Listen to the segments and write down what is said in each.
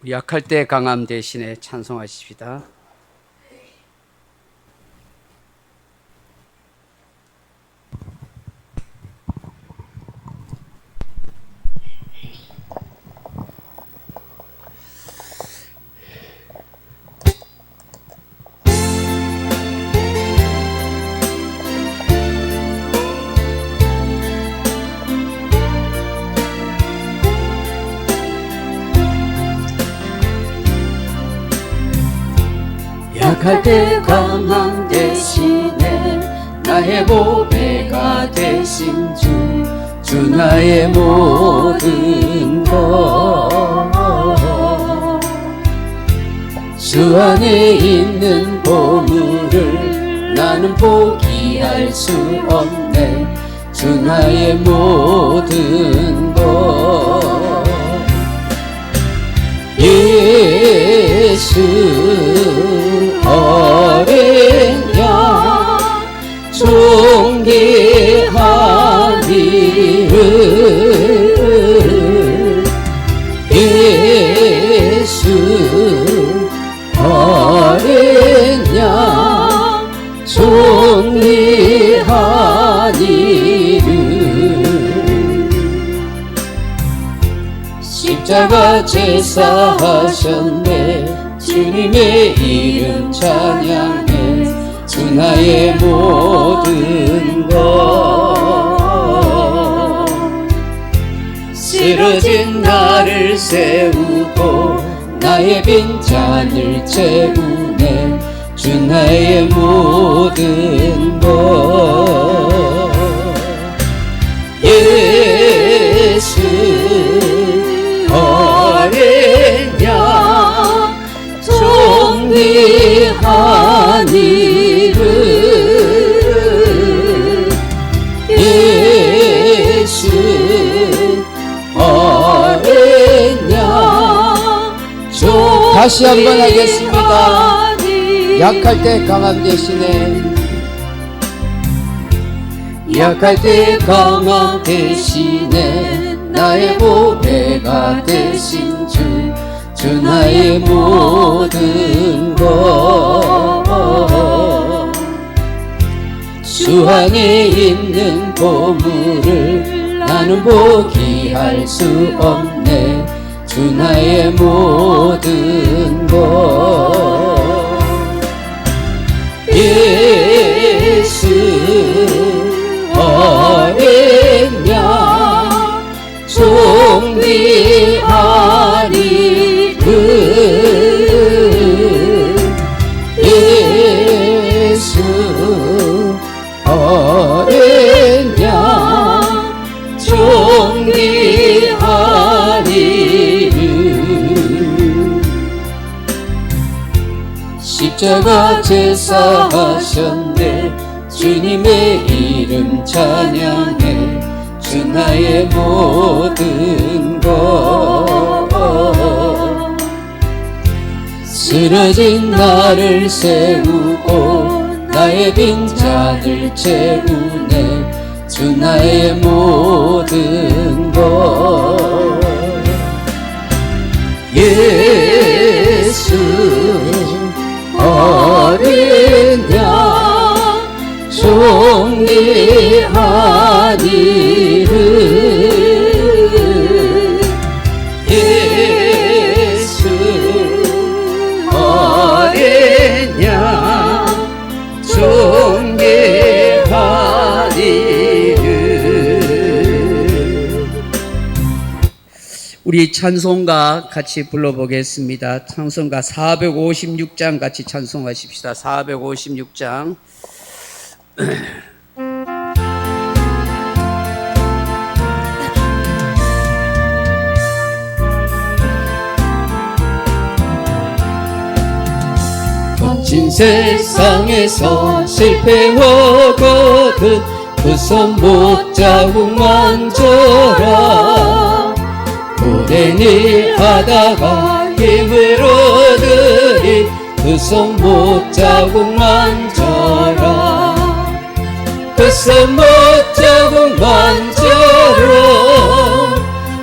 약할 때 강함 대신에 찬송하십시다. 약할 때 강함 대신에 나의 보배가 되신 주 나의 모든 것. 주 안에 있는 보물을 나는 포기할 수 없네. 주 나의 모든 것. 예수 어린 양 존귀한 이름. 예수 어린 양 존귀한 이름. 십자가 제사하셨네. 주님의 이름 찬양해. 주 나의 모든 것. 쓰러진 나를 세우고 나의 빈잔을 채우네. 주 나의 모든 것. 예수 어린 양 존귀한 이름. 예수 어린 양 다시 한번 하겠습니다. 약할 때 강함 대신에. 약할 때 강함 대신에 나의 보배가 되신 주 나의 모든 것. 주 안에 있는 보물을 나는 포기할 수 없네. 주 나의 모든 것. 예수 어린 양 존귀한 이름. 예수 어린 양 존귀한 이름. 십자가 제사하셨네. 주님의 이름 찬양해. 주 나의 모든 것. 쓰러진 나를 세우고 나의 빈잔을 채우네. 주 나의 모든 것. 예수 어린 양 존귀한 이름. 예수 어린 양 존귀한 이름. 우리 찬송가 같이 불러보겠습니다. 찬송가 456장 같이 찬송하십시다. 456장. 거친 세상에서 실패하거든 그 손 못자국 만져라. 오랜 일 하다가 힘을 얻으리 그 손 못자국 만져라. 그 손 못자국 만져라.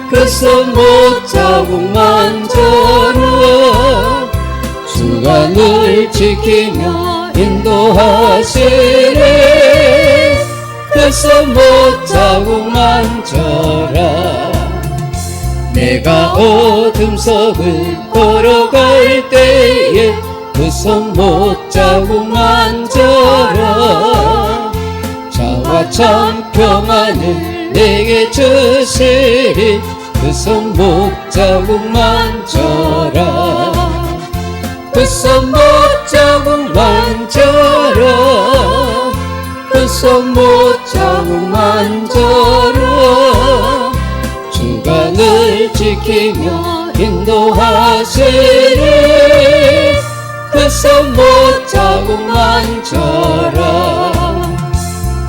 그 손 못자국 만져라. 주가 늘 지키며 인도하시네. 그 손 못 자국 만져라. 내가 어둠 속을 걸어갈 때에 그 손 못 자국 만져라. 자와 참 평안을 내게 주시리. 그 손 못 자국 만져라. 그 손 못 자국 만져라. 그 손 못 자국 만져라. 주가 늘 지키며 인도하시리. 그 손 못 자국 만져라.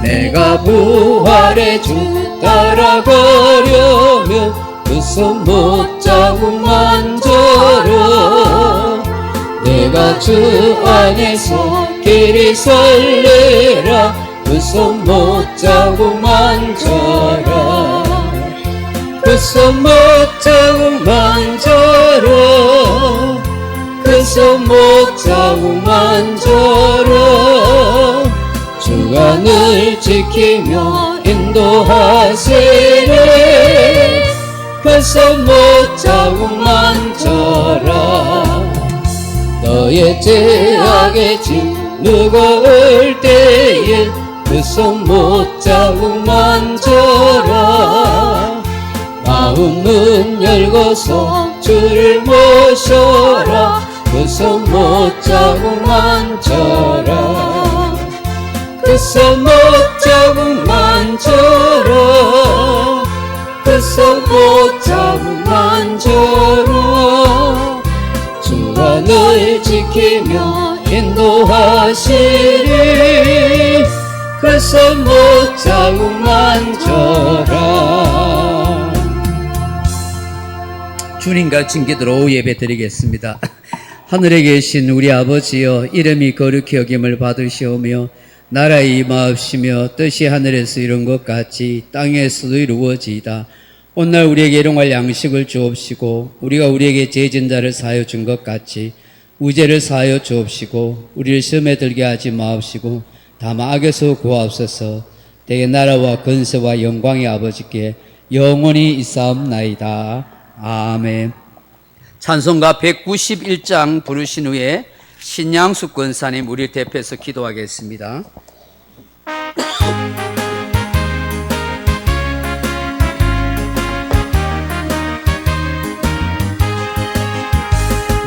내가 부활의 주 따라가려면 그 손 못 자국 만져라. 내가 주 안에서 길이 설레라. 그 손 못 자국 만져라. 그 손 못 자국 만져라. 그 손 못 자국 만져라. 주가 늘 지키며 인도하시네. 그 손 못 자국 만져라. 너의 죄악의 짐 무거울 때에 그 손 못 자국 만져라. 마음 문 열고서 주를 모셔라. 그 손 못 자국 만져라. 그 손 못 자국 만져라. 그 손 못 자국 만져라. 주가 늘 지키며 인도하시리. 그 손 못 자국 만져라. 주님과 친기들로 예배 드리겠습니다. 하늘에 계신 우리 아버지여, 이름이 거룩히 여김을 받으시오며 나라의 임하옵시며 뜻이 하늘에서 이룬 것 같이 땅에서도 이루어지이다. 오늘 우리에게 일용할 양식을 주옵시고 우리가 우리에게 죄진 자를 사하여 준 것 같이 우리 죄를 사하여 주옵시고 우리를 시험에 들게 하지 마옵시고 다만 악에서 구하옵소서. 대개 나라와 근세와 영광의 아버지께 영원히 있사옵나이다. 아멘. 찬송가 191장 부르신 후에 신양수 권사님 우리를 대표해서 기도하겠습니다.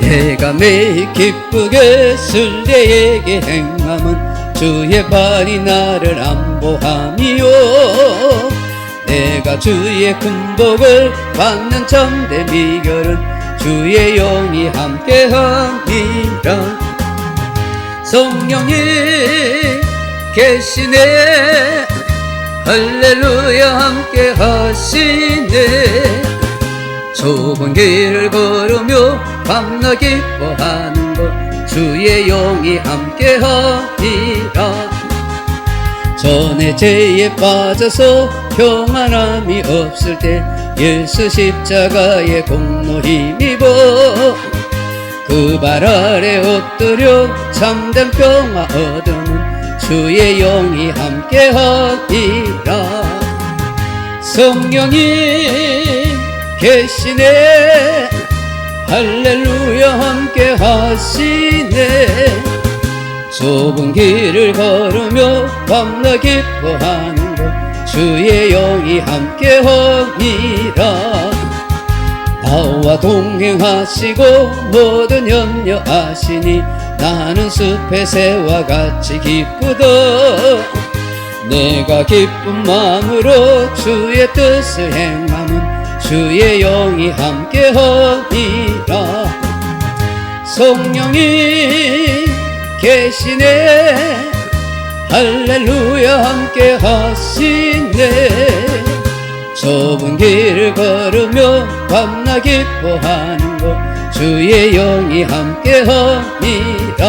내가 매일 기쁘게 순례에게 행함은 주의 발이 나를 안보함이요. 내가 주의 큰 복을 받는 참된 비결은 주의 영이 함께함이라. 성령이 계시네. 할렐루야 함께 하시네. 좁은 길을 걸으며 밤낮 기뻐하는 것 주의 영이 함께하리라. 전에 죄에 빠져서 평안함이 없을 때 예수 십자가의 공로 힘입어 그 발 아래 엎드려 참된 평화 얻으면 주의 영이 함께하리라. 성령이 계시네. 할렐루야 함께 하시네. 좁은 길을 걸으며 밤낮 기뻐하는 것 주의 영이 함께하니라. 나와 동행하시고 모든 염려하시니 나는 숲의 새와 같이 기쁘다. 내가 기쁜 마음으로 주의 뜻을 행하면 주의 영이 함께하니라. 성령이 계시네. 할렐루야 함께 하시네. 좁은 길을 걸으며 밤낮 기뻐하는 것 주의 영이 함께하니라.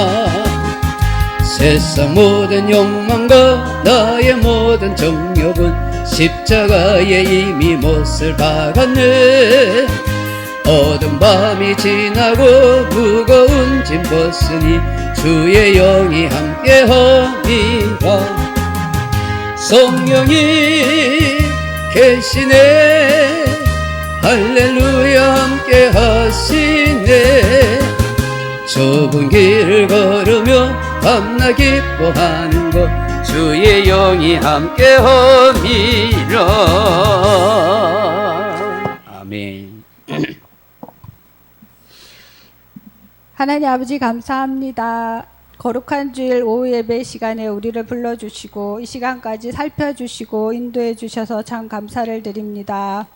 세상 모든 욕망과 나의 모든 정욕은 십자가에 이미 못을 박았네. 어두운 밤이 지나고 무거운 짐 벗으니 주의 영이 함께함이라. 성령이 계시네 할렐루야 함께 하시네. 좁은 길을 걸으며 밤낮 기뻐하는 것 주의 영이 함께 함이라. 아멘. 하나님 아버지 감사합니다. 거룩한 주일 오후 예배 시간에 우리를 불러주시고 이 시간까지 살펴주시고 인도해 주셔서 참 감사를 드립니다.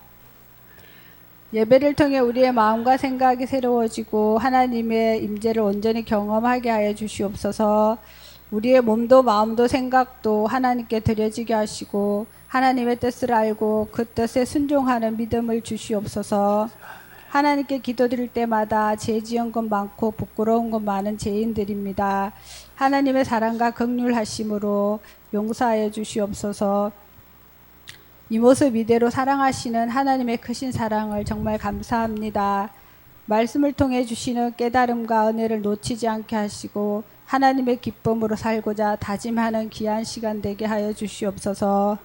예배를 통해 우리의 마음과 생각이 새로워지고 하나님의 임재를 온전히 경험하게 하여 주시옵소서. 우리의 몸도 마음도 생각도 하나님께 드려지게 하시고 하나님의 뜻을 알고 그 뜻에 순종하는 믿음을 주시옵소서. 하나님께 기도드릴 때마다 죄 지은 것 많고 부끄러운 것 많은 죄인들입니다. 하나님의 사랑과 긍휼하심으로 용서하여 주시옵소서. 이 모습 이대로 사랑하시는 하나님의 크신 사랑을 정말 감사합니다. 말씀을 통해 주시는 깨달음과 은혜를 놓치지 않게 하시고 하나님의 기쁨으로 살고자 다짐하는 귀한 시간 되게 하여 주시옵소서.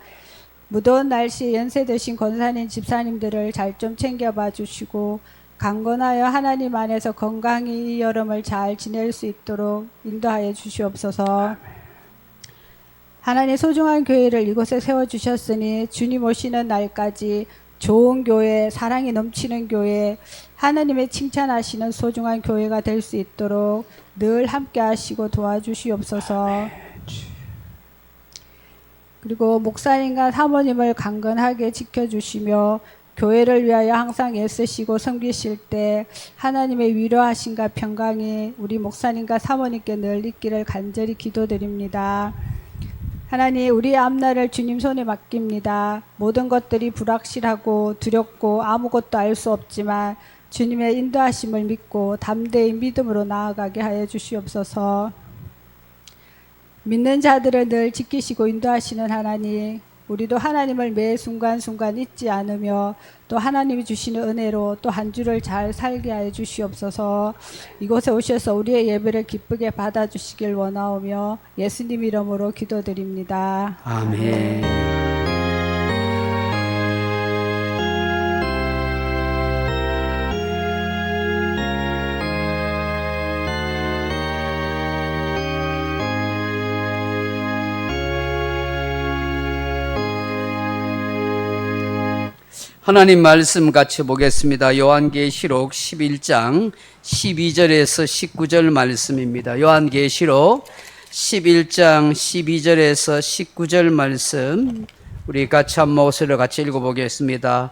무더운 날씨에 연세 드신 권사님 집사님들을 잘 좀 챙겨봐 주시고 강건하여 하나님 안에서 건강히 이 여름을 잘 지낼 수 있도록 인도하여 주시옵소서. 하나님 소중한 교회를 이곳에 세워주셨으니 주님 오시는 날까지 좋은 교회, 사랑이 넘치는 교회, 하나님의 칭찬하시는 소중한 교회가 될 수 있도록 늘 함께 하시고 도와주시옵소서. 그리고 목사님과 사모님을 강건하게 지켜주시며 교회를 위하여 항상 애쓰시고 섬기실 때 하나님의 위로하심과 평강이 우리 목사님과 사모님께 늘 있기를 간절히 기도드립니다. 하나님, 우리의 앞날을 주님 손에 맡깁니다. 모든 것들이 불확실하고 두렵고 아무것도 알 수 없지만 주님의 인도하심을 믿고 담대히 믿음으로 나아가게 하여 주시옵소서. 믿는 자들을 늘 지키시고 인도하시는 하나님, 우리도 하나님을 매 순간순간 잊지 않으며 또 하나님이 주시는 은혜로 또 한 주를 잘 살게 하여 주시옵소서. 이곳에 오셔서 우리의 예배를 기쁘게 받아주시길 원하오며 예수님 이름으로 기도드립니다. 아멘. 하나님 말씀 같이 보겠습니다. 요한계시록 11장 12절에서 19절 말씀입니다. 요한계시록 11장 12절에서 19절 말씀 우리 같이 한 목소리로 같이 읽어보겠습니다.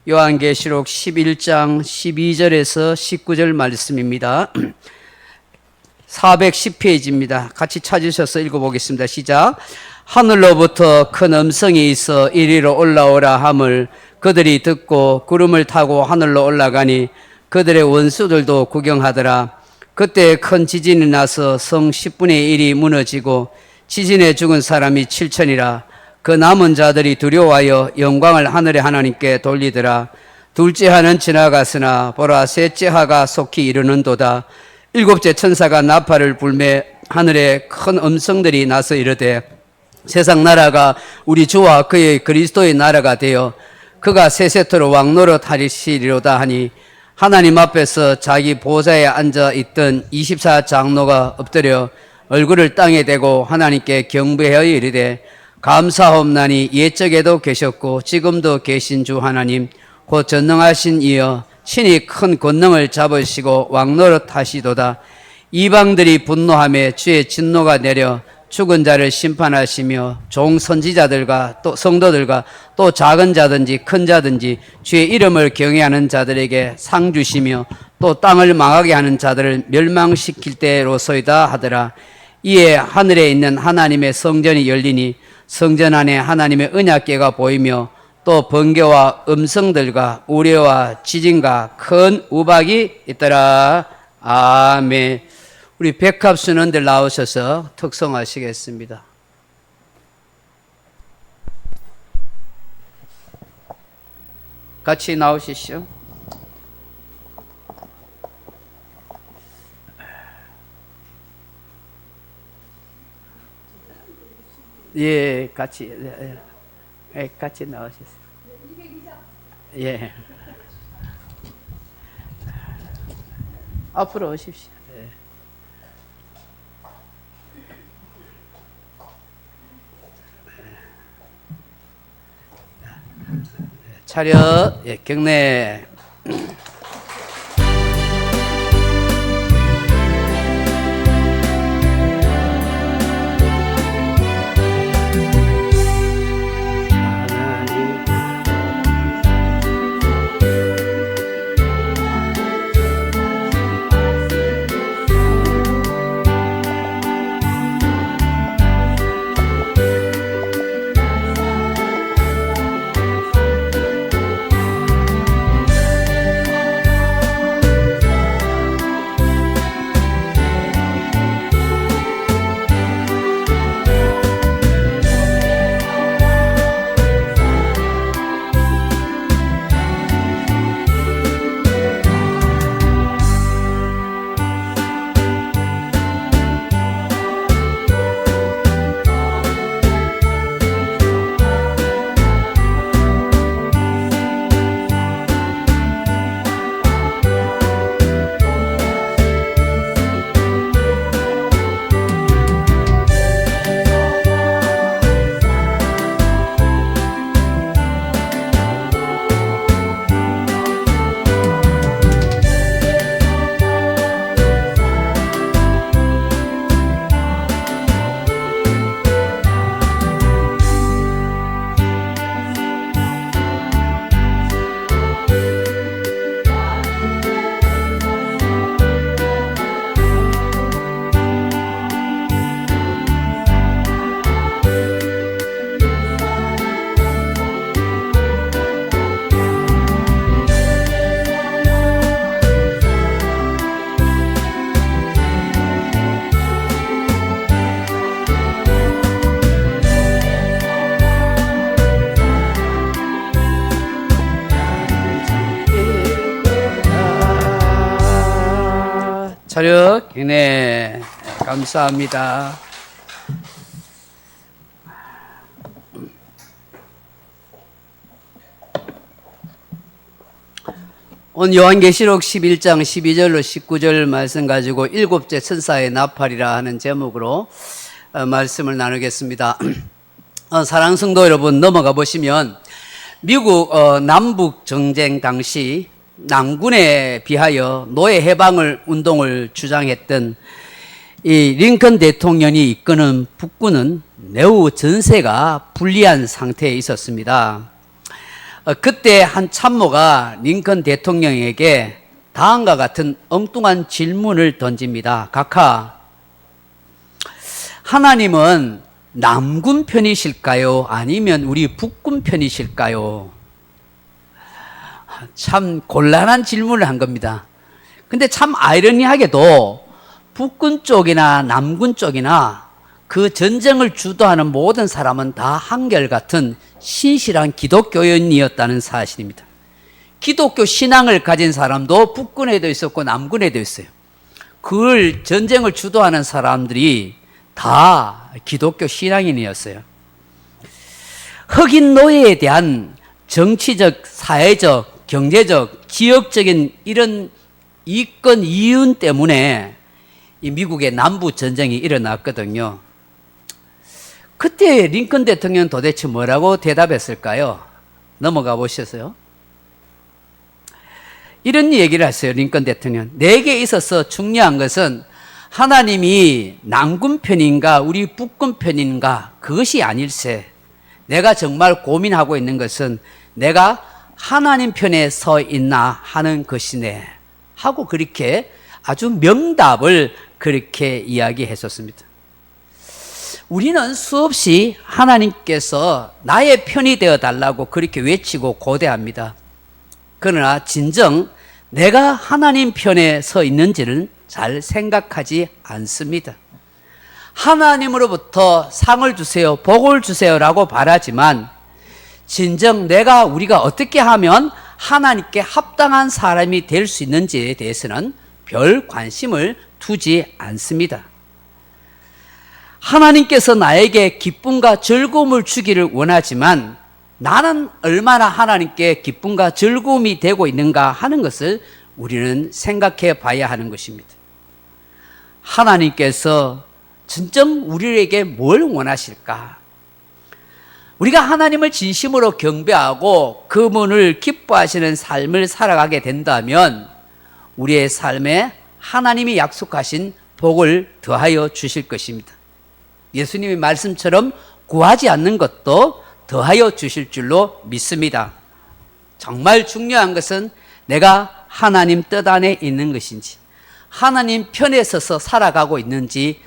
요한계시록 11장 12절에서 19절 말씀입니다. 410페이지입니다. 같이 찾으셔서 읽어보겠습니다. 시작. 하늘로부터 큰 음성이 있어 이리로 올라오라 함을 그들이 듣고 구름을 타고 하늘로 올라가니 그들의 원수들도 구경하더라. 그때 큰 지진이 나서 성 10분의 1이 무너지고 지진에 죽은 사람이 7천이라. 그 남은 자들이 두려워하여 영광을 하늘의 하나님께 돌리더라. 둘째 하는 지나갔으나 보라 셋째 하가 속히 이르는도다. 일곱째 천사가 나팔을 불매 하늘에 큰 음성들이 나서 이르되 세상 나라가 우리 주와 그의 그리스도의 나라가 되어 그가 세세토로 왕노릇 하시리로다 하니 하나님 앞에서 자기 보좌에 앉아 있던 24장로가 엎드려 얼굴을 땅에 대고 하나님께 경배하여 이르되 감사하옵나니 옛적에도 계셨고 지금도 계신 주 하나님 곧 전능하신 이여 친히 큰 권능을 잡으시고 왕노릇 하시도다. 이방들이 분노하며 주의 진노가 내려 죽은 자를 심판하시며 종 선지자들과 또 성도들과 또 작은 자든지 큰 자든지 주의 이름을 경외하는 자들에게 상 주시며 또 땅을 망하게 하는 자들을 멸망시킬 때로소이다 하더라. 이에 하늘에 있는 하나님의 성전이 열리니 성전 안에 하나님의 언약궤가 보이며 또 번개와 음성들과 우레와 지진과 큰 우박이 있더라. 아멘. 우리 백합 순원들 나오셔서 특송하시겠습니다. 같이 나오시죠. 예, 같이, 같이 나오셨어요. 예. 앞으로 오십시오. 예. 차렷, 예, 경례. 차렷, 경례. 감사합니다. 오늘 요한계시록 11장 12절로 19절 말씀 가지고 일곱째 천사의 나팔이라 하는 제목으로 말씀을 나누겠습니다. 사랑하는 성도 여러분, 넘어가 보시면 미국 남북 정쟁 당시 남군에 비하여 노예 해방을 운동을 주장했던 이 링컨 대통령이 이끄는 북군은 매우 전세가 불리한 상태에 있었습니다. 그때 한 참모가 링컨 대통령에게 다음과 같은 엉뚱한 질문을 던집니다. 각하, 하나님은 남군 편이실까요? 아니면 우리 북군 편이실까요? 참 곤란한 질문을 한 겁니다. 근데 참 아이러니하게도 북군 쪽이나 남군 쪽이나 그 전쟁을 주도하는 모든 사람은 다 한결같은 신실한 기독교인이었다는 사실입니다. 기독교 신앙을 가진 사람도 북군에도 있었고 남군에도 있어요. 그걸 전쟁을 주도하는 사람들이 다 기독교 신앙인이었어요. 흑인 노예에 대한 정치적, 사회적, 경제적, 지역적인 이런 이권 이윤 때문에 이 미국의 남부 전쟁이 일어났거든요. 그때 링컨 대통령은 도대체 뭐라고 대답했을까요? 넘어가 보셨어요? 이런 얘기를 했어요. 링컨 대통령. 내게 있어서 중요한 것은 하나님이 남군 편인가 우리 북군 편인가 그것이 아닐세. 내가 정말 고민하고 있는 것은 내가 하나님 편에 서 있나 하는 것이네 하고 그렇게 아주 명답을 그렇게 이야기했었습니다. 우리는 수없이 하나님께서 나의 편이 되어 달라고 그렇게 외치고 고대합니다. 그러나 진정 내가 하나님 편에 서 있는지는 잘 생각하지 않습니다. 하나님으로부터 상을 주세요, 복을 주세요라고 바라지만 진정 우리가 어떻게 하면 하나님께 합당한 사람이 될 수 있는지에 대해서는 별 관심을 두지 않습니다. 하나님께서 나에게 기쁨과 즐거움을 주기를 원하지만 나는 얼마나 하나님께 기쁨과 즐거움이 되고 있는가 하는 것을 우리는 생각해 봐야 하는 것입니다. 하나님께서 진정 우리에게 뭘 원하실까? 우리가 하나님을 진심으로 경배하고 그분을 기뻐하시는 삶을 살아가게 된다면 우리의 삶에 하나님이 약속하신 복을 더하여 주실 것입니다. 예수님의 말씀처럼 구하지 않는 것도 더하여 주실 줄로 믿습니다. 정말 중요한 것은 내가 하나님 뜻 안에 있는 것인지, 하나님 편에 서서 살아가고 있는지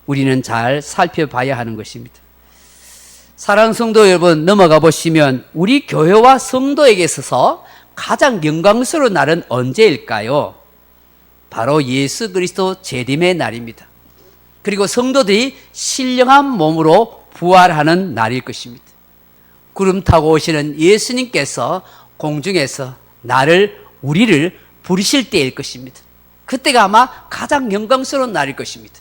우리는 잘 살펴봐야 하는 것입니다. 사랑하는 성도 여러분, 넘어가 보시면 우리 교회와 성도에게 있어서 가장 영광스러운 날은 언제일까요? 바로 예수 그리스도 재림의 날입니다. 그리고 성도들이 신령한 몸으로 부활하는 날일 것입니다. 구름 타고 오시는 예수님께서 공중에서 우리를 부르실 때일 것입니다. 그때가 아마 가장 영광스러운 날일 것입니다.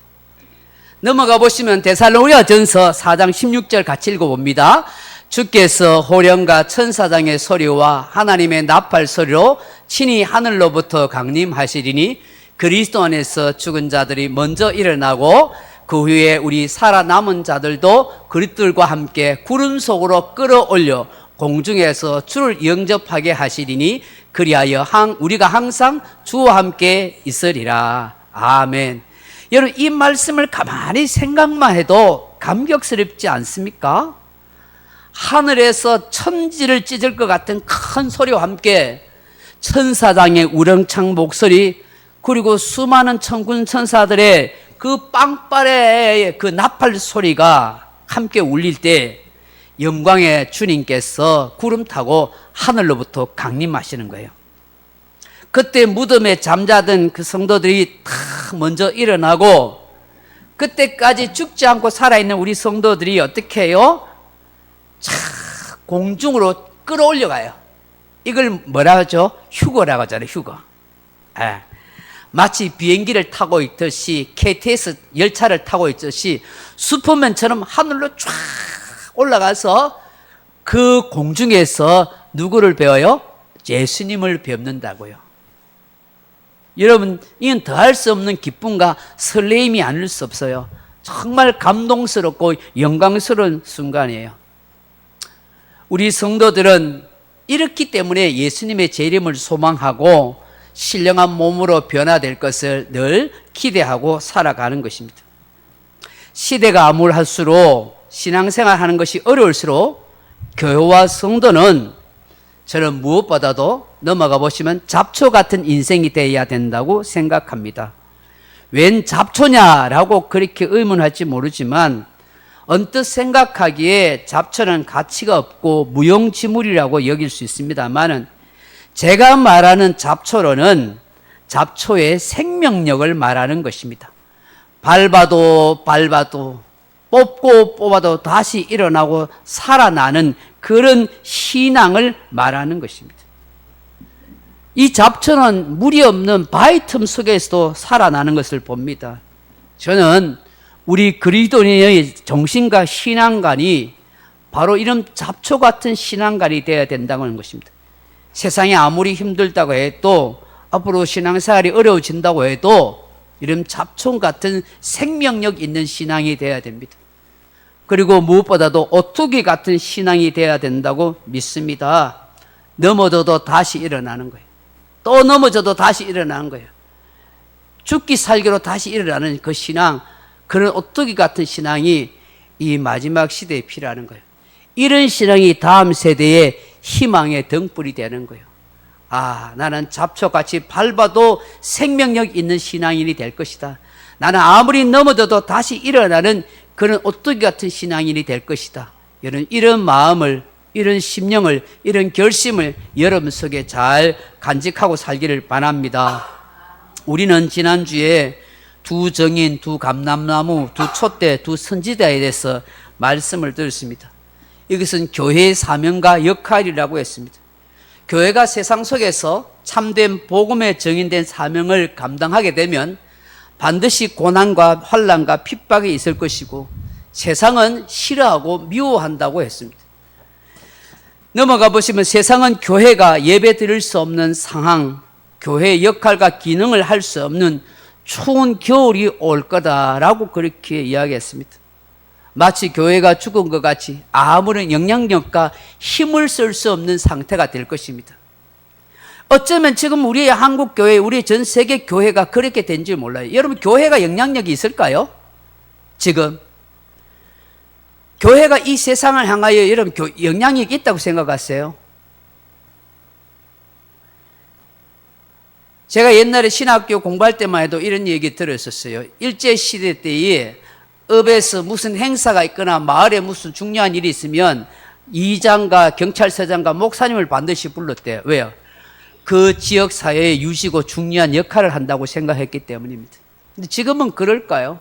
넘어가 보시면 데살로니가전서 4장 16절 같이 읽어봅니다. 주께서 호령과 천사장의 소리와 하나님의 나팔 소리로 친히 하늘로부터 강림하시리니 그리스도 안에서 죽은 자들이 먼저 일어나고 그 후에 우리 살아남은 자들도 그리스도들과 함께 구름 속으로 끌어올려 공중에서 주를 영접하게 하시리니 그리하여 우리가 항상 주와 함께 있으리라. 아멘. 여러분, 이 말씀을 가만히 생각만 해도 감격스럽지 않습니까? 하늘에서 천지를 찢을 것 같은 큰 소리와 함께 천사장의 우렁찬 목소리, 그리고 수많은 천군 천사들의 그 빵빠레의 그 나팔 소리가 함께 울릴 때 영광의 주님께서 구름 타고 하늘로부터 강림하시는 거예요. 그때 무덤에 잠자던 그 성도들이 다 먼저 일어나고, 그때까지 죽지 않고 살아있는 우리 성도들이 어떻게 해요? 공중으로 끌어올려가요. 이걸 뭐라 하죠? 휴거라고 하잖아요. 휴거. 마치 비행기를 타고 있듯이, KTX 열차를 타고 있듯이 슈퍼맨처럼 하늘로 쫙 올라가서 그 공중에서 누구를 배워요? 예수님을 뵙는다고요. 여러분, 이건 더할 수 없는 기쁨과 설레임이 아닐 수 없어요. 정말 감동스럽고 영광스러운 순간이에요. 우리 성도들은 이렇기 때문에 예수님의 재림을 소망하고 신령한 몸으로 변화될 것을 늘 기대하고 살아가는 것입니다. 시대가 암울할수록, 신앙생활하는 것이 어려울수록 교회와 성도는 저는 무엇보다도 넘어가 보시면 잡초 같은 인생이 되어야 된다고 생각합니다. 웬 잡초냐라고 그렇게 의문할지 모르지만 언뜻 생각하기에 잡초는 가치가 없고 무용지물이라고 여길 수 있습니다만은, 제가 말하는 잡초로는 잡초의 생명력을 말하는 것입니다. 밟아도 뽑고 뽑아도 다시 일어나고 살아나는 그런 신앙을 말하는 것입니다. 이 잡초는 물이 없는 바위 틈 속에서도 살아나는 것을 봅니다. 저는 우리 그리스도인의 정신과 신앙관이 바로 이런 잡초 같은 신앙관이 되어야 된다는 것입니다. 세상이 아무리 힘들다고 해도, 앞으로 신앙생활이 어려워진다고 해도 이런 잡초 같은 생명력 있는 신앙이 되어야 됩니다. 그리고 무엇보다도 오뚜기 같은 신앙이 되어야 된다고 믿습니다. 넘어져도 다시 일어나는 거예요. 또 넘어져도 다시 일어나는 거예요. 죽기 살기로 다시 일어나는 그 신앙, 그런 오뚜기 같은 신앙이 이 마지막 시대에 필요한 거예요. 이런 신앙이 다음 세대의 희망의 등불이 되는 거예요. 나는 잡초같이 밟아도 생명력 있는 신앙인이 될 것이다. 나는 아무리 넘어져도 다시 일어나는 그런 오뚜기 같은 신앙인이 될 것이다. 이런 마음을, 이런 심령을, 이런 결심을 여러분 속에 잘 간직하고 살기를 바랍니다. 우리는 지난주에 두 정인, 두 감람나무, 두 촛대, 두 선지자에 대해서 말씀을 들었습니다. 이것은 교회의 사명과 역할이라고 했습니다. 교회가 세상 속에서 참된 복음에 정인된 사명을 감당하게 되면 반드시 고난과 환난과 핍박이 있을 것이고 세상은 싫어하고 미워한다고 했습니다. 넘어가 보시면 세상은 교회가 예배 드릴 수 없는 상황, 교회의 역할과 기능을 할 수 없는 추운 겨울이 올 거다라고 그렇게 이야기했습니다. 마치 교회가 죽은 것 같이 아무런 영향력과 힘을 쓸 수 없는 상태가 될 것입니다. 어쩌면 지금 우리의 한국 교회, 우리 전 세계 교회가 그렇게 된지 몰라요. 여러분, 교회가 영향력이 있을까요? 지금 교회가 이 세상을 향하여 여러분 영향력이 있다고 생각하세요? 제가 옛날에 신학교 공부할 때만 해도 이런 얘기 들었었어요. 일제시대 때에 읍에서 무슨 행사가 있거나 마을에 무슨 중요한 일이 있으면 이장과 경찰서장과 목사님을 반드시 불렀대요. 왜요? 그 지역 사회의 유지고 중요한 역할을 한다고 생각했기 때문입니다. 근데 지금은 그럴까요?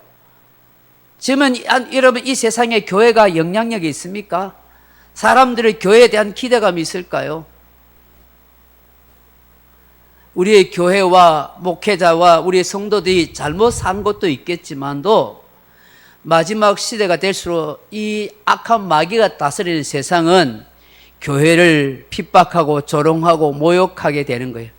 지금은 여러분 이 세상에 교회가 영향력이 있습니까? 사람들의 교회에 대한 기대감이 있을까요? 우리의 교회와 목회자와 우리의 성도들이 잘못 산 것도 있겠지만도 마지막 시대가 될수록 이 악한 마귀가 다스리는 세상은 교회를 핍박하고 조롱하고 모욕하게 되는 거예요.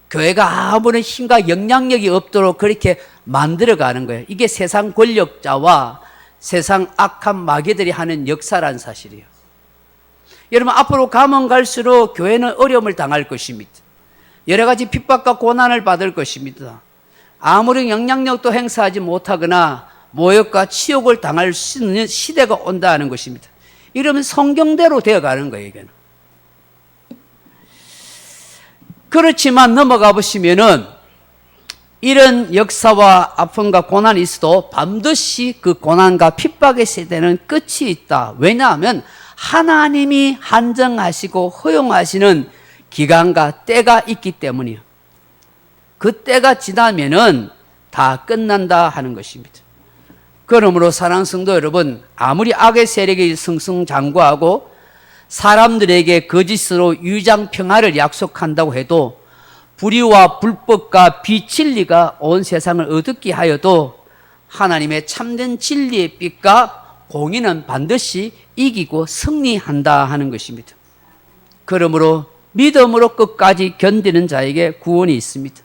교회가 아무런 힘과 영향력이 없도록 그렇게 만들어가는 거예요. 이게 세상 권력자와 세상 악한 마귀들이 하는 역사라는 사실이에요. 여러분, 앞으로 가면 갈수록 교회는 어려움을 당할 것입니다. 여러 가지 핍박과 고난을 받을 것입니다. 아무런 영향력도 행사하지 못하거나 모욕과 치욕을 당할 수 있는 시대가 온다는 것입니다. 이러면 성경대로 되어가는 거예요, 이게는. 그렇지만 넘어가 보시면은 이런 역사와 아픔과 고난이 있어도 반드시 그 고난과 핍박의 세대는 끝이 있다. 왜냐하면 하나님이 한정하시고 허용하시는 기간과 때가 있기 때문이에요. 그 때가 지나면은 다 끝난다 하는 것입니다. 그러므로 사랑하는 성도 여러분, 아무리 악의 세력이 승승장구하고 사람들에게 거짓으로 유장평화를 약속한다고 해도 불의와 불법과 비진리가 온 세상을 어둡게 하여도 하나님의 참된 진리의 빛과 공의는 반드시 이기고 승리한다 하는 것입니다. 그러므로 믿음으로 끝까지 견디는 자에게 구원이 있습니다.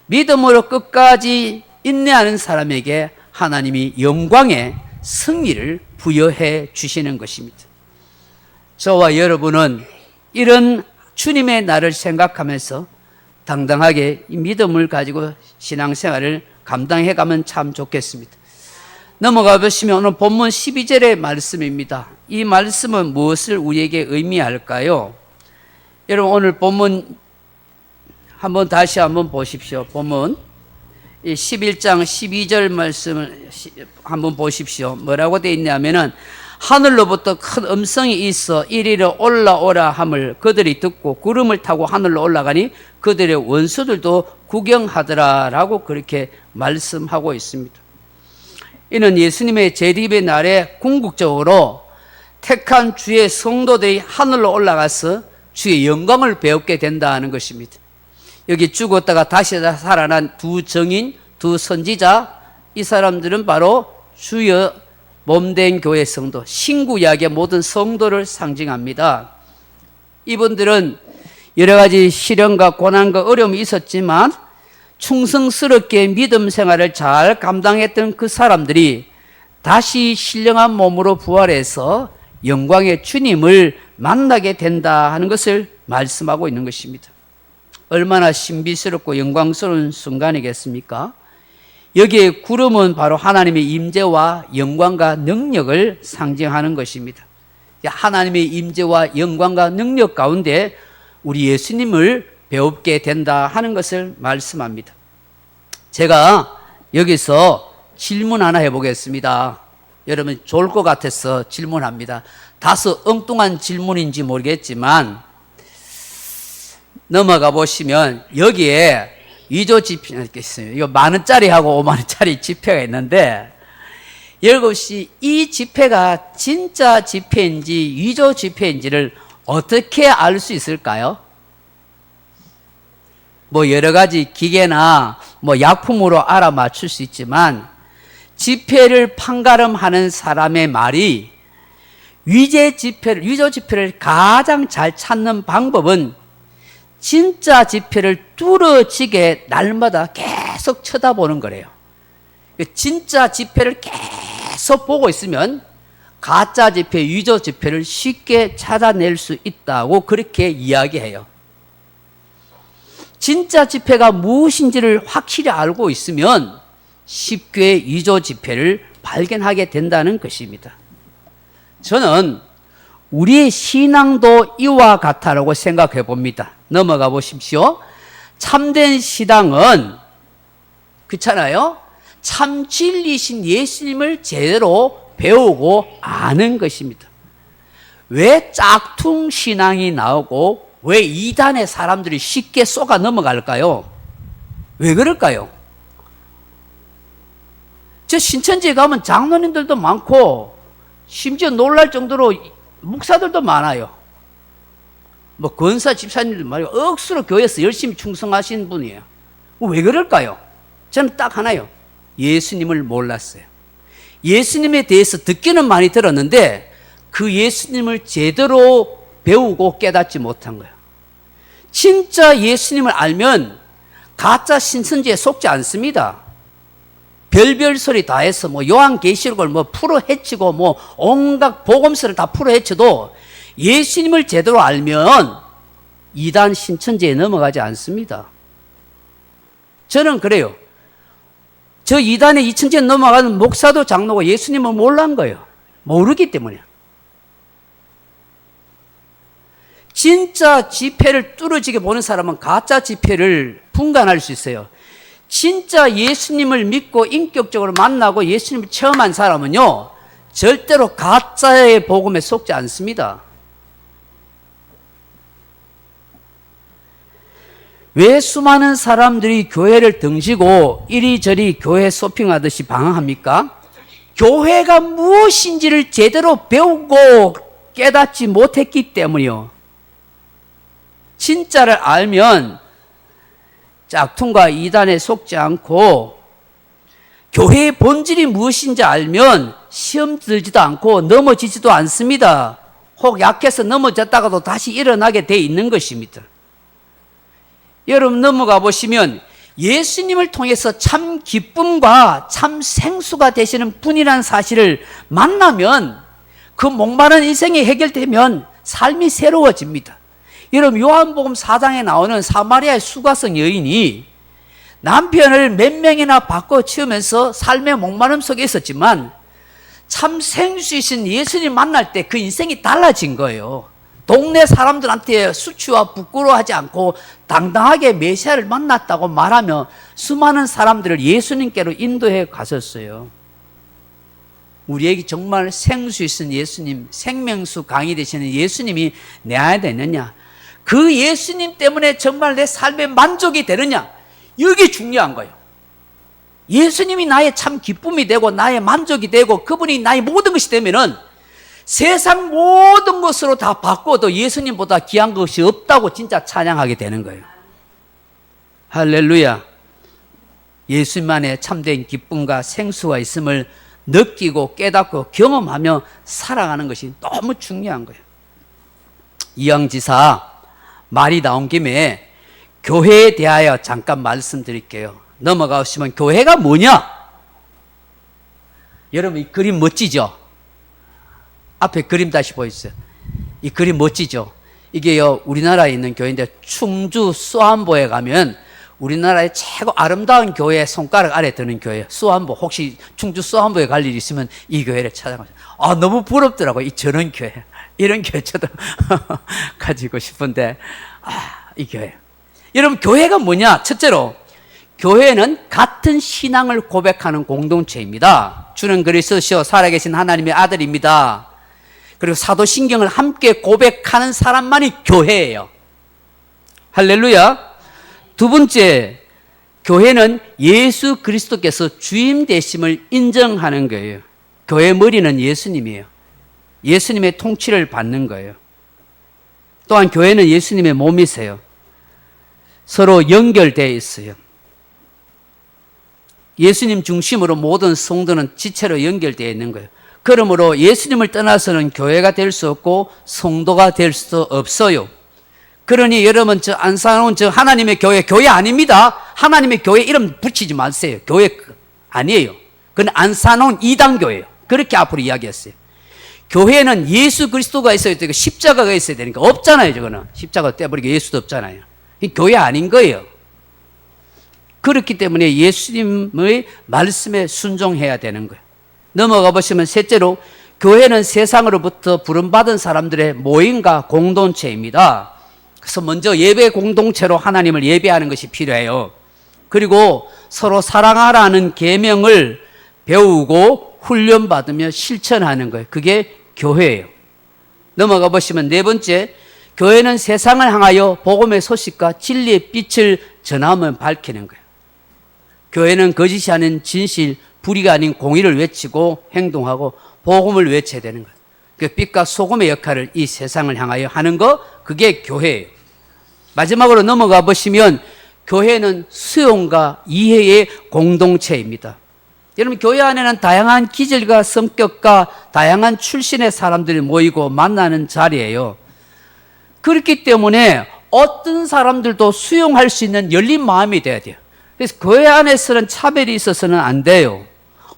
믿음으로 끝까지 인내하는 사람에게 하나님이 영광의 승리를 부여해 주시는 것입니다. 저와 여러분은 이런 주님의 날을 생각하면서 당당하게 이 믿음을 가지고 신앙생활을 감당해 가면 참 좋겠습니다. 넘어가 보시면 오늘 본문 12절의 말씀입니다. 이 말씀은 무엇을 우리에게 의미할까요? 여러분, 오늘 본문 다시 한번 보십시오. 본문 11장 12절 말씀을 한번 보십시오. 뭐라고 되어 있냐면은 하늘로부터 큰 음성이 있어 이리로 올라오라 함을 그들이 듣고 구름을 타고 하늘로 올라가니 그들의 원수들도 구경하더라 라고 그렇게 말씀하고 있습니다. 이는 예수님의 재림의 날에 궁극적으로 택한 주의 성도들이 하늘로 올라가서 주의 영광을 배우게 된다는 것입니다. 여기 죽었다가 다시 살아난 두 정인, 두 선지자, 이 사람들은 바로 주의 몸된 교회 성도, 신구약의 모든 성도를 상징합니다. 이분들은 여러 가지 시련과 고난과 어려움이 있었지만 충성스럽게 믿음 생활을 잘 감당했던 그 사람들이 다시 신령한 몸으로 부활해서 영광의 주님을 만나게 된다 하는 것을 말씀하고 있는 것입니다. 얼마나 신비스럽고 영광스러운 순간이겠습니까? 여기에 구름은 바로 하나님의 임재와 영광과 능력을 상징하는 것입니다. 하나님의 임재와 영광과 능력 가운데 우리 예수님을 배우게 된다 하는 것을 말씀합니다. 제가 여기서 질문 하나 해보겠습니다. 여러분 좋을 것 같아서 질문합니다. 다소 엉뚱한 질문인지 모르겠지만 넘어가 보시면 여기에 위조 지폐가 있어요. 이거 10,000원짜리하고 50,000원짜리 지폐가 있는데 여러분이 이 지폐가 진짜 지폐인지 위조 지폐인지를 어떻게 알 수 있을까요? 뭐 여러 가지 기계나 뭐 약품으로 알아맞출 수 있지만 지폐를 판가름하는 사람의 말이 위조 지폐를 가장 잘 찾는 방법은 진짜 지폐를 뚫어지게 날마다 계속 쳐다보는 거래요. 진짜 지폐를 계속 보고 있으면 가짜 지폐, 위조 지폐를 쉽게 찾아낼 수 있다고 그렇게 이야기해요. 진짜 지폐가 무엇인지를 확실히 알고 있으면 쉽게 위조 지폐를 발견하게 된다는 것입니다. 저는 우리의 신앙도 이와 같다라고 생각해 봅니다. 넘어가 보십시오. 참된 신앙은 그렇잖아요. 참 진리신 예수님을 제대로 배우고 아는 것입니다. 왜 짝퉁 신앙이 나오고 왜 이단의 사람들이 쉽게 쏘가 넘어갈까요? 왜 그럴까요? 저 신천지에 가면 장로님들도 많고 심지어 놀랄 정도로 목사들도 많아요. 뭐 권사 집사님들 말이고 억수로 교회에서 열심히 충성하신 분이에요. 왜 그럴까요? 저는 딱 하나요. 예수님을 몰랐어요. 예수님에 대해서 듣기는 많이 들었는데 그 예수님을 제대로 배우고 깨닫지 못한 거예요. 진짜 예수님을 알면 가짜 신천지에 속지 않습니다. 별별 소리 다 해서 뭐 요한계시록을 뭐 풀어 헤치고 뭐 온갖 복음서를 다 풀어 헤쳐도 예수님을 제대로 알면 이단 신천지에 넘어가지 않습니다. 저는 그래요. 저 이단의 이천지에 넘어가는 목사도 장로가 예수님을 몰란 거예요. 모르기 때문에. 진짜 지폐를 뚫어지게 보는 사람은 가짜 지폐를 분간할 수 있어요. 진짜 예수님을 믿고 인격적으로 만나고 예수님을 체험한 사람은요, 절대로 가짜의 복음에 속지 않습니다. 왜 수많은 사람들이 교회를 등지고 이리저리 교회 쇼핑하듯이 방황합니까? 교회가 무엇인지를 제대로 배우고 깨닫지 못했기 때문이요. 진짜를 알면 짝퉁과 이단에 속지 않고 교회의 본질이 무엇인지 알면 시험 들지도 않고 넘어지지도 않습니다. 혹 약해서 넘어졌다가도 다시 일어나게 돼 있는 것입니다. 여러분 넘어가 보시면 예수님을 통해서 참 기쁨과 참 생수가 되시는 분이라는 사실을 만나면 그 목마른 인생이 해결되면 삶이 새로워집니다. 여러분 요한복음 4장에 나오는 사마리아의 수가성 여인이 남편을 몇 명이나 바꿔 치우면서 삶의 목마름 속에 있었지만 참 생수이신 예수님 만날 때 그 인생이 달라진 거예요. 동네 사람들한테 수치와 부끄러워하지 않고 당당하게 메시아를 만났다고 말하며 수많은 사람들을 예수님께로 인도해 갔었어요. 우리에게 정말 생수이신 예수님, 생명수 강이 되시는 예수님이 내 안에 되느냐? 그 예수님 때문에 정말 내 삶에 만족이 되느냐? 이게 중요한 거예요. 예수님이 나의 참 기쁨이 되고 나의 만족이 되고 그분이 나의 모든 것이 되면은 세상 모든 것으로 다 바꿔도 예수님보다 귀한 것이 없다고 진짜 찬양하게 되는 거예요. 할렐루야. 예수님만의 참된 기쁨과 생수가 있음을 느끼고 깨닫고 경험하며 살아가는 것이 너무 중요한 거예요. 이영지사 말이 나온 김에 교회에 대하여 잠깐 말씀드릴게요. 넘어가시면 교회가 뭐냐? 여러분 이 그림 멋지죠? 앞에 그림 다시 보여주세요. 이 그림 멋지죠? 이게요 우리나라에 있는 교회인데 충주 수안보에 가면 우리나라의 최고 아름다운 교회 손가락 아래 드는 교회 수안보. 혹시 충주 수안보에 갈 일이 있으면 이 교회를 찾아가세요. 아 너무 부럽더라고요. 이 저런 교회, 이런 교회 저도 가지고 싶은데 이 교회. 여러분 교회가 뭐냐? 첫째로 교회는 같은 신앙을 고백하는 공동체입니다. 주는 그리스도시요 살아계신 하나님의 아들입니다. 그리고 사도신경을 함께 고백하는 사람만이 교회예요. 할렐루야. 두 번째, 교회는 예수 그리스도께서 주임 되심을 인정하는 거예요. 교회 머리는 예수님이에요. 예수님의 통치를 받는 거예요. 또한 교회는 예수님의 몸이세요. 서로 연결되어 있어요. 예수님 중심으로 모든 성도는 지체로 연결되어 있는 거예요. 그러므로 예수님을 떠나서는 교회가 될 수 없고 성도가 될 수 없어요. 그러니 여러분, 저 안사놓은 저 하나님의 교회 아닙니다. 하나님의 교회 이름 붙이지 마세요. 교회 아니에요. 그건 안사놓은 이단교예요. 그렇게 앞으로 이야기했어요. 교회는 예수 그리스도가 있어야 되고 십자가가 있어야 되니까 없잖아요. 저거는 십자가 떼버리고 예수도 없잖아요. 교회 아닌 거예요. 그렇기 때문에 예수님의 말씀에 순종해야 되는 거예요. 넘어가 보시면 셋째로, 교회는 세상으로부터 부름받은 사람들의 모임과 공동체입니다. 그래서 먼저 예배 공동체로 하나님을 예배하는 것이 필요해요. 그리고 서로 사랑하라는 계명을 배우고 훈련받으며 실천하는 거예요. 그게 교회예요. 넘어가 보시면 네 번째, 교회는 세상을 향하여 복음의 소식과 진리의 빛을 전하며 밝히는 거예요. 교회는 거짓이 아닌 진실, 불의가 아닌 공의를 외치고 행동하고 복음을 외쳐야 되는 거예요. 그 빛과 소금의 역할을 이 세상을 향하여 하는 거, 그게 교회예요. 마지막으로 넘어가 보시면 교회는 수용과 이해의 공동체입니다. 여러분, 교회 안에는 다양한 기질과 성격과 다양한 출신의 사람들이 모이고 만나는 자리예요. 그렇기 때문에 어떤 사람들도 수용할 수 있는 열린 마음이 돼야 돼요. 그래서 교회 안에서는 차별이 있어서는 안 돼요.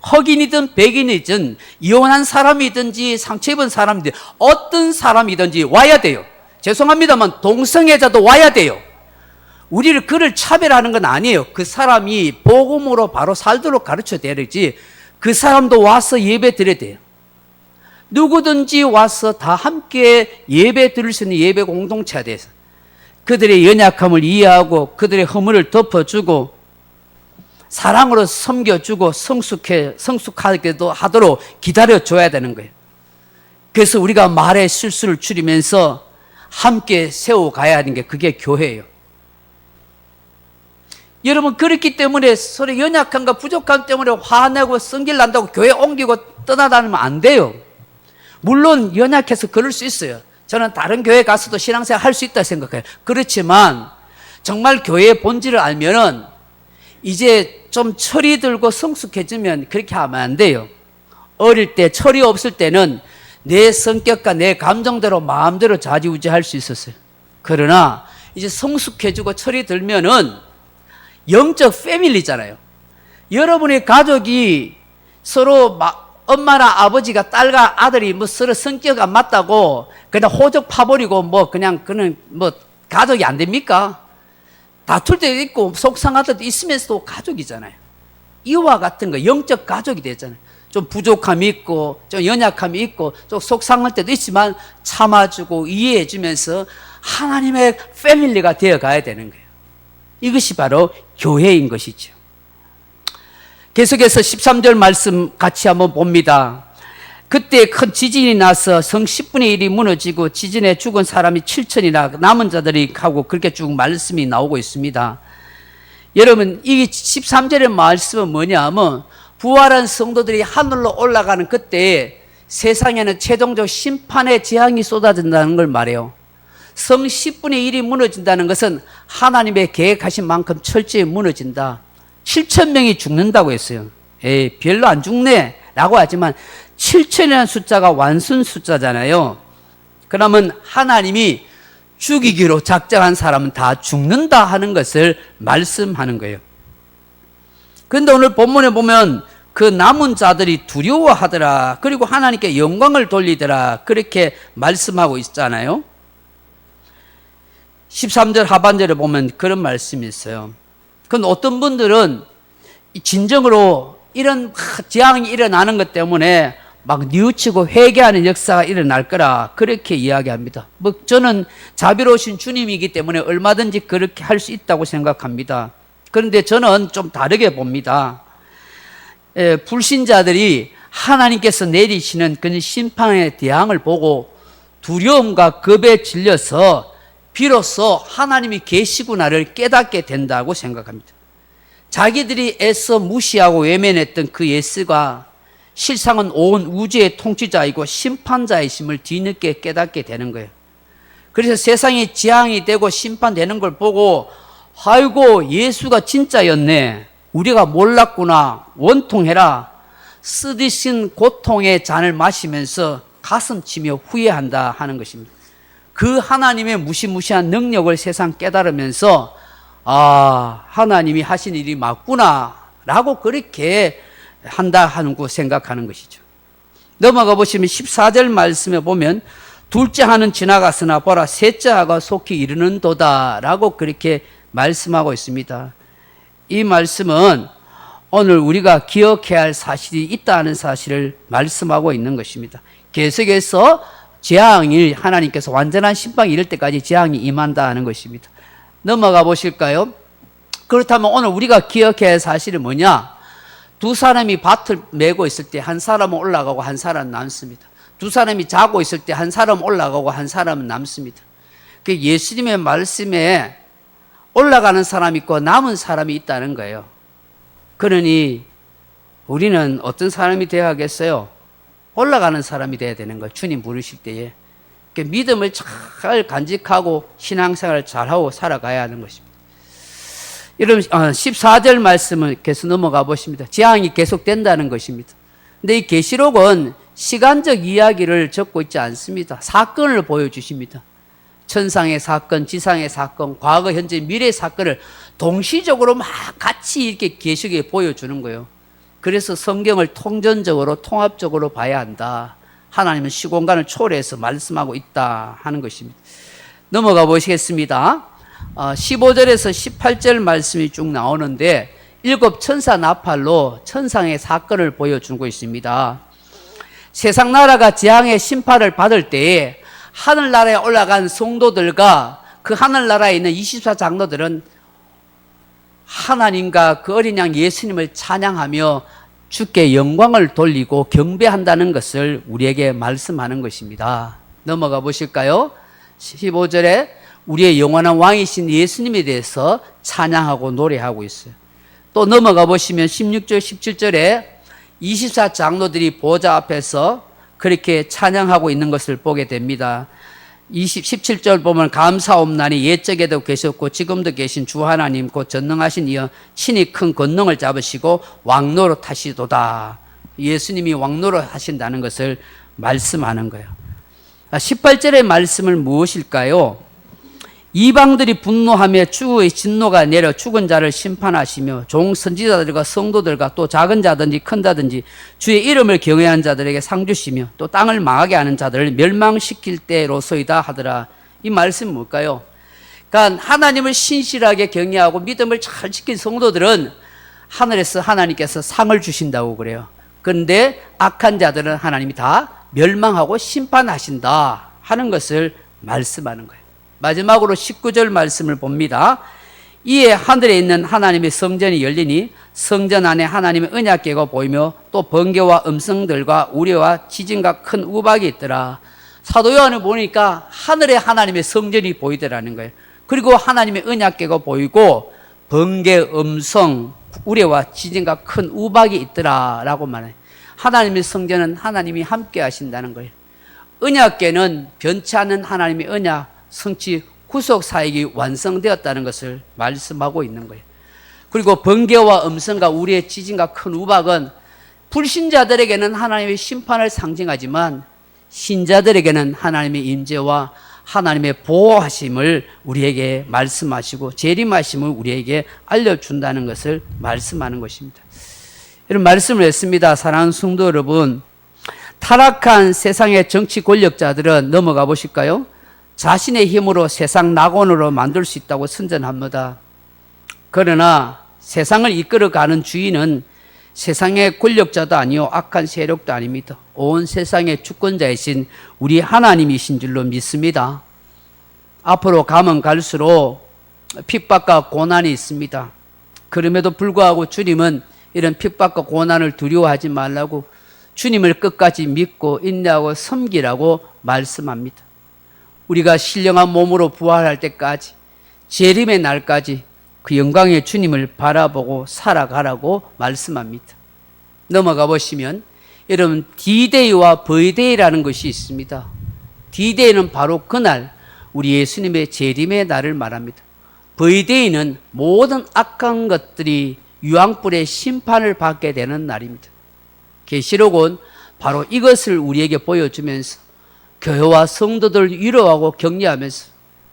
흑인이든 백인이든 이혼한 사람이든지 상처 입은 사람이든 어떤 사람이든지 와야 돼요. 죄송합니다만 동성애자도 와야 돼요. 우리를 그를 차별하는 건 아니에요. 그 사람이 복음으로 바로 살도록 가르쳐야 되지, 그 사람도 와서 예배 드려야 돼요. 누구든지 와서 다 함께 예배 드릴 수 있는 예배 공동체가 돼서 그들의 연약함을 이해하고 그들의 허물을 덮어주고 사랑으로 섬겨주고 성숙하게도 하도록 기다려줘야 되는 거예요. 그래서 우리가 말의 실수를 줄이면서 함께 세워가야 하는 게 그게 교회예요. 여러분, 그렇기 때문에 서로 연약함과 부족함 때문에 화내고 성질 난다고 교회 옮기고 떠나다니면 안 돼요. 물론 연약해서 그럴 수 있어요. 저는 다른 교회 가서도 신앙생활 할 수 있다 생각해요. 그렇지만 정말 교회의 본질을 알면은 이제 좀 철이 들고 성숙해지면 그렇게 하면 안 돼요. 어릴 때 철이 없을 때는 내 성격과 내 감정대로 마음대로 좌지우지할 수 있었어요. 그러나 이제 성숙해지고 철이 들면은 영적 패밀리잖아요. 여러분의 가족이 서로 엄마나 아버지가 딸과 아들이 뭐 서로 성격 안 맞다고 그냥 호적 파버리고 그냥 가족이 안 됩니까? 다툴 때도 있고 속상할 때도 있으면서도 가족이잖아요. 이와 같은 거 영적 가족이 되잖아요. 좀 부족함이 있고 좀 연약함이 있고 좀 속상할 때도 있지만 참아주고 이해해주면서 하나님의 패밀리가 되어가야 되는 거예요. 이것이 바로 교회인 것이죠. 계속해서 13절 말씀 같이 한번 봅니다. 그때 큰 지진이 나서 성 10분의 1이 무너지고 지진에 죽은 사람이 7천이나 남은 자들이 하고 그렇게 쭉 말씀이 나오고 있습니다. 여러분, 이 13절의 말씀은 뭐냐면 부활한 성도들이 하늘로 올라가는 그때 세상에는 최종적 심판의 재앙이 쏟아진다는 걸 말해요. 성 10분의 1이 무너진다는 것은 하나님의 계획하신 만큼 철저히 무너진다. 7천 명이 죽는다고 했어요. 에이, 별로 안 죽네 라고 하지만 7천이라는 숫자가 완순 숫자잖아요. 그러면 하나님이 죽이기로 작정한 사람은 다 죽는다 하는 것을 말씀하는 거예요. 그런데 오늘 본문에 보면 그 남은 자들이 두려워하더라. 그리고 하나님께 영광을 돌리더라. 그렇게 말씀하고 있잖아요. 13절 하반절에 보면 그런 말씀이 있어요. 그건 어떤 분들은 진정으로 이런 재앙이 일어나는 것 때문에 막 뉘우치고 회개하는 역사가 일어날 거라 그렇게 이야기합니다. 저는 자비로우신 주님이기 때문에 얼마든지 그렇게 할 수 있다고 생각합니다. 그런데 저는 좀 다르게 봅니다. 불신자들이 하나님께서 내리시는 그 심판의 대항을 보고 두려움과 겁에 질려서 비로소 하나님이 계시구나를 깨닫게 된다고 생각합니다. 자기들이 애써 무시하고 외면했던 그 예수가 실상은 온 우주의 통치자이고 심판자이심을 뒤늦게 깨닫게 되는 거예요. 그래서 세상이 재앙이 되고 심판되는 걸 보고 아이고 예수가 진짜였네, 우리가 몰랐구나, 원통해라, 쓰디신 고통의 잔을 마시면서 가슴치며 후회한다 하는 것입니다. 그 하나님의 무시무시한 능력을 세상 깨달으면서 아, 하나님이 하신 일이 맞구나 라고 그렇게 한다 하는 거 생각하는 것이죠. 넘어가 보시면 14절 말씀에 보면 둘째 하는 지나갔으나 보라 셋째 하가 속히 이르는도다 라고 그렇게 말씀하고 있습니다. 이 말씀은 오늘 우리가 기억해야 할 사실이 있다는 사실을 말씀하고 있는 것입니다. 계속해서 재앙이, 하나님께서 완전한 심판이 이를 때까지 재앙이 임한다 하는 것입니다. 넘어가 보실까요? 그렇다면 오늘 우리가 기억해야 할 사실은 뭐냐? 두 사람이 밭을 메고 있을 때 한 사람은 올라가고 한 사람은 남습니다. 두 사람이 자고 있을 때 한 사람은 올라가고 한 사람은 남습니다. 그 예수님의 말씀에 올라가는 사람이 있고 남은 사람이 있다는 거예요. 그러니 우리는 어떤 사람이 되어야겠어요? 올라가는 사람이 되어야 되는 거예요. 주님 부르실 때에. 믿음을 잘 간직하고 신앙생활을 잘하고 살아가야 하는 것입니다. 여러분 14절 말씀을 계속 넘어가 보십니다. 재앙이 계속된다는 것입니다. 근데 이 계시록은 시간적 이야기를 적고 있지 않습니다. 사건을 보여주십니다. 천상의 사건, 지상의 사건, 과거, 현재, 미래의 사건을 동시적으로 막 같이 이렇게 계시록에 보여주는 거예요. 그래서 성경을 통전적으로 통합적으로 봐야 한다. 하나님은 시공간을 초월해서 말씀하고 있다 하는 것입니다. 넘어가 보시겠습니다. 15절에서 18절 말씀이 쭉 나오는데 일곱 천사 나팔로 천상의 사건을 보여주고 있습니다. 세상 나라가 재앙의 심판을 받을 때에 하늘나라에 올라간 성도들과 그 하늘나라에 있는 24장로들은 하나님과 그 어린 양 예수님을 찬양하며 주께 영광을 돌리고 경배한다는 것을 우리에게 말씀하는 것입니다. 넘어가 보실까요? 15절에 우리의 영원한 왕이신 예수님에 대해서 찬양하고 노래하고 있어요. 또 넘어가 보시면 16절 17절에 24장로들이 보좌 앞에서 그렇게 찬양하고 있는 것을 보게 됩니다. 17절 보면 감사옵나니 옛적에도 계셨고 지금도 계신 주 하나님 곧 전능하신 이여 친히 큰 권능을 잡으시고 왕노릇 하시도다. 예수님이 왕노릇 하신다는 것을 말씀하는 거예요. 18절의 말씀은 무엇일까요? 이방들이 분노하며 주의 진노가 내려 죽은 자를 심판하시며 종 선지자들과 성도들과 또 작은 자든지 큰 자든지 주의 이름을 경외하는 자들에게 상 주시며 또 땅을 망하게 하는 자들을 멸망시킬 때로소이다 하더라. 이 말씀은 뭘까요? 그러니까 하나님을 신실하게 경외하고 믿음을 잘 지킨 성도들은 하늘에서 하나님께서 상을 주신다고 그래요. 그런데 악한 자들은 하나님이 다 멸망하고 심판하신다 하는 것을 말씀하는 거예요. 마지막으로 19절 말씀을 봅니다. 이에 하늘에 있는 하나님의 성전이 열리니 성전 안에 하나님의 언약궤가 보이며 또 번개와 음성들과 우레와 지진과 큰 우박이 있더라. 사도 요한을 보니까 하늘에 하나님의 성전이 보이더라는 거예요. 그리고 하나님의 언약궤가 보이고 번개, 음성, 우레와 지진과 큰 우박이 있더라라고 말해요. 하나님의 성전은 하나님이 함께 하신다는 거예요. 언약궤는 변치 않는 하나님의 언약 성취 구속 사역이 완성되었다는 것을 말씀하고 있는 거예요. 그리고 번개와 음성과 우리의 지진과 큰 우박은 불신자들에게는 하나님의 심판을 상징하지만 신자들에게는 하나님의 임재와 하나님의 보호하심을 우리에게 말씀하시고 재림하심을 우리에게 알려준다는 것을 말씀하는 것입니다. 이런 말씀을 했습니다. 사랑하는 성도 여러분, 타락한 세상의 정치 권력자들은 넘어가 보실까요? 자신의 힘으로 세상 낙원으로 만들 수 있다고 선전합니다. 그러나 세상을 이끌어가는 주인은 세상의 권력자도 아니요 악한 세력도 아닙니다. 온 세상의 주권자이신 우리 하나님이신 줄로 믿습니다. 앞으로 가면 갈수록 핍박과 고난이 있습니다. 그럼에도 불구하고 주님은 이런 핍박과 고난을 두려워하지 말라고 주님을 끝까지 믿고 인내하고 섬기라고 말씀합니다. 우리가 신령한 몸으로 부활할 때까지 재림의 날까지 그 영광의 주님을 바라보고 살아가라고 말씀합니다. 넘어가 보시면 여러분 D-Day와 V-Day라는 것이 있습니다. D-Day는 바로 그날 우리 예수님의 재림의 날을 말합니다. 브이데이는 모든 악한 것들이 유황불의 심판을 받게 되는 날입니다. 계시록은 바로 이것을 우리에게 보여주면서 교회와 성도들 위로하고 격려하면서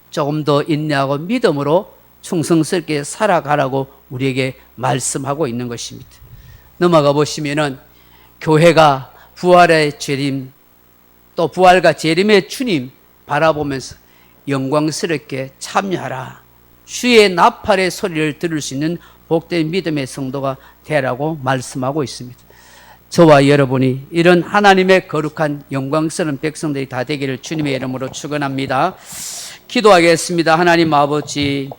조금 더 인내하고 믿음으로 충성스럽게 살아가라고 우리에게 말씀하고 있는 것입니다. 넘어가 보시면은 교회가 부활의 재림, 또 부활과 재림의 주님 바라보면서 영광스럽게 참여하라. 주의 나팔의 소리를 들을 수 있는 복된 믿음의 성도가 되라고 말씀하고 있습니다. 저와 여러분이 이런 하나님의 거룩한 영광스러운 백성들이 다 되기를 주님의 이름으로 축원합니다. 기도하겠습니다. 하나님 아버지,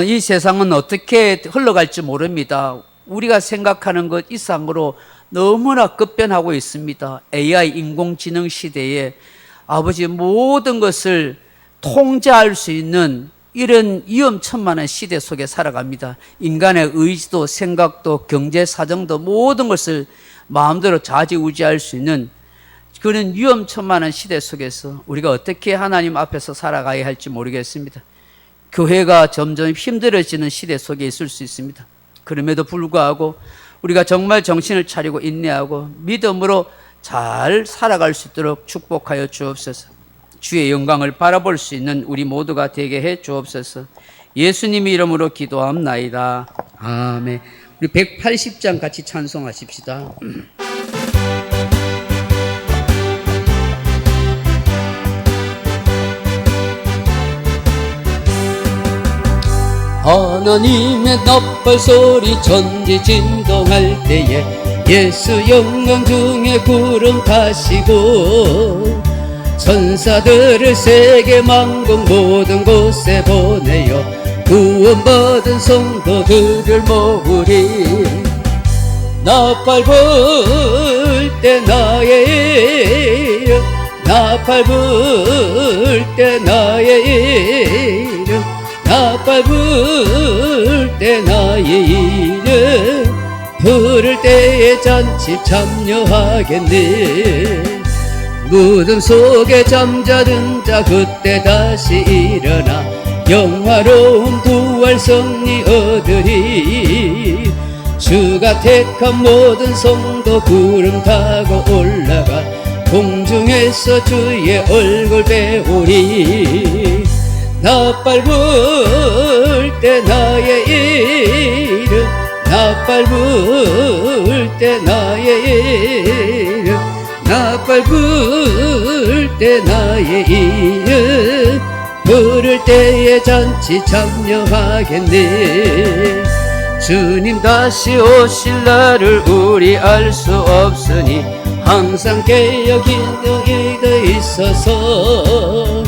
이 세상은 어떻게 흘러갈지 모릅니다. 우리가 생각하는 것 이상으로 너무나 급변하고 있습니다. AI 인공지능 시대에 아버지 모든 것을 통제할 수 있는 이런 위험천만한 시대 속에 살아갑니다. 인간의 의지도 생각도 경제 사정도 모든 것을 마음대로 좌지우지할 수 있는 그런 위험천만한 시대 속에서 우리가 어떻게 하나님 앞에서 살아가야 할지 모르겠습니다. 교회가 점점 힘들어지는 시대 속에 있을 수 있습니다. 그럼에도 불구하고 우리가 정말 정신을 차리고 인내하고 믿음으로 잘 살아갈 수 있도록 축복하여 주옵소서. 주의 영광을 바라볼 수 있는 우리 모두가 되게 해 주옵소서. 예수님 이름으로 기도합나이다. 아멘. 우리 180장 같이 찬송하십시다. 하나님의 나팔 소리 천지 진동할 때에 예수 영광 중에 구름 타시고 천사들을 세계 만국 모든 곳에 보내어 구원받은 성도들을 모으리. 나팔 불 때 나의 이름, 나팔 불 때 나의 이름, 나팔 불 때 나의 이름, 부를 때에 잔치 참여하겠네. 무덤 속에 잠자던 자 그때 다시 일어나 영화로운 부활 승리 얻으리. 주가 택한 모든 성도 구름 타고 올라가 공중에서 주의 얼굴 배우리. 나팔 불 때 나의 이름, 나팔 불 때 나의 이름, 나팔 불 때 나의 이름, 부를 때에 잔치 참여하겠네. 주님 다시 오실 날을 우리 알 수 없으니 항상 깨어 기도에 있어서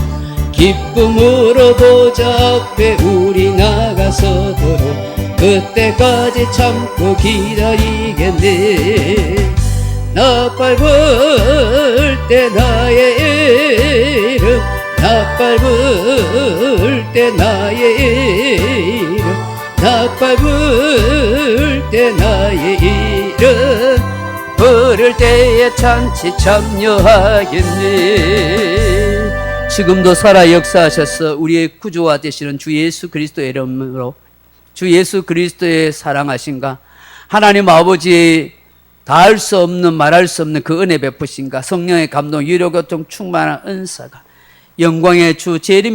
기쁨으로 보좌 앞에 우리 나가서도록 그때까지 참고 기다리겠네. 나팔 불 때 나의 이름, 나팔 불 때 나의 이름, 나팔 불 때 나의 이름, 부를 때에 잔치 참여하겠네. 지금도 살아 역사하셔서 우리의 구주와 되시는 주 예수 그리스도의 이름으로 주 예수 그리스도의 사랑하신가, 하나님 아버지의 다할 수 없는 말할 수 없는 그 은혜 베푸신가, 성령의 감동 위로 교통 충만한 은사가 영광의 주 재림의